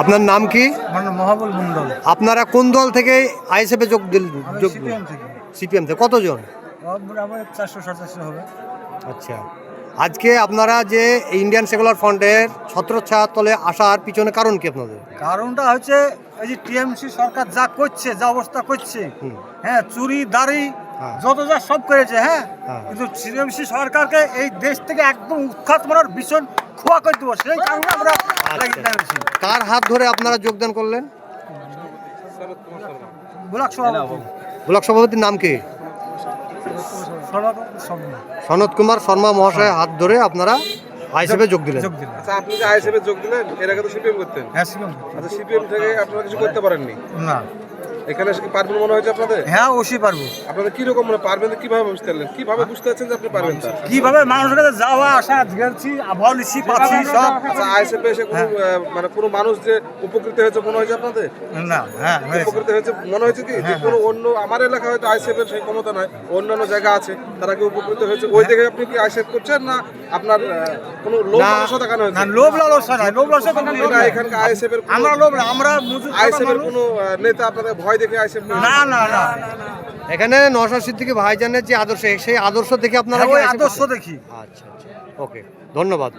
আপনার নাম কি? মহাবল মন্ডল। আপনারা কোন দল থেকে আইএসএফে যোগ সিপিএম থেকে। সিপিএম থেকে কতজন? আমার 400-450 হবে। আচ্ছা, আজকে আপনারা যে ইন্ডিয়ান সেকুলার ফ্রন্টের ছত্রছায়ার তলে আসার পিছনে কারণ কি আপনাদের? কারণটা হচ্ছে এই যে টিএমসি সরকার যা করছে, যা অবস্থা করছে, হ্যাঁ, চুরি দাড়ি হ্যাঁ। যত যা সব করেছে, হ্যাঁ, হ্যাঁ। কিন্তু টিএমসি সরকারকে এই দেশ থেকে একদম উৎখাত মারার ভীষণ খোয়া করে দেবো, সেই কারণে আমরা নেমেছি। কার হাত ধরে আপনারা যোগদান করলেন? ব্লক সভাপতি ব্লক সভাপতির নাম কি? সনৎ কুমার শর্মা মহাশয়ের হাত ধরে আপনারা আইএসএফে যোগ দিলেন। আচ্ছা, আপনি যে আইএসএফে যোগ দিলেন, এর আগে তো সিপিএম করতেন। হ্যাঁ, সিপিএম। আচ্ছা, সিপিএম থেকে আপনারা কিছু করতে পারেননি? না। এখানে এসে কি পারবেন মনে হয়েছে আপনাদের? হ্যাঁ, অবশ্যই পারবো। আপনাদের কি রকম মনে পারবেন? কিভাবে বুঝতে পারলেন? কিভাবে বুঝতে পারছেন যে আপনি পারবেন তা? কিভাবে মানুষের কাছে যাওয়া আসা গেছি, আবহাওয়া লিখছি, পাচ্ছি সব। আচ্ছা, আইএসএফে এসে কোনো মানে কোনো মানুষ যে উপকৃত হয়েছে মনে হয়েছে আপনাদের? না, হ্যাঁ, উপকৃত হয়েছে মনে হয়েছে কি? যে কোনো অন্য আমার এলাকা হয়তো আইএসএফ এর সেই ক্ষমতা নয়, অন্যান্য জায়গা আছে, তারা কি উপকৃত হয়েছে? ওই দেখে আপনি কি আইএসএফ করছেন, না আপনার কোনো লোভ লালসা দেখানো হয়েছে? না, লোভ লালসা না, লোভ লালসা কোনো না, এখানকার আইএসএফ এর আমরা লোভ না, আমরা মজুর আইএসএফ এর কোনো নেতা আপনাদের ভয় দেখে আইএসএফ না, না, না, এখানে নওশাদ সিদ্দিকী ভাইজানের যে আদর্শ, সেই আদর্শ থেকে আপনারা ওই কি আদর্শ দেখি। আচ্ছা আচ্ছা, ওকে, ধন্যবাদ।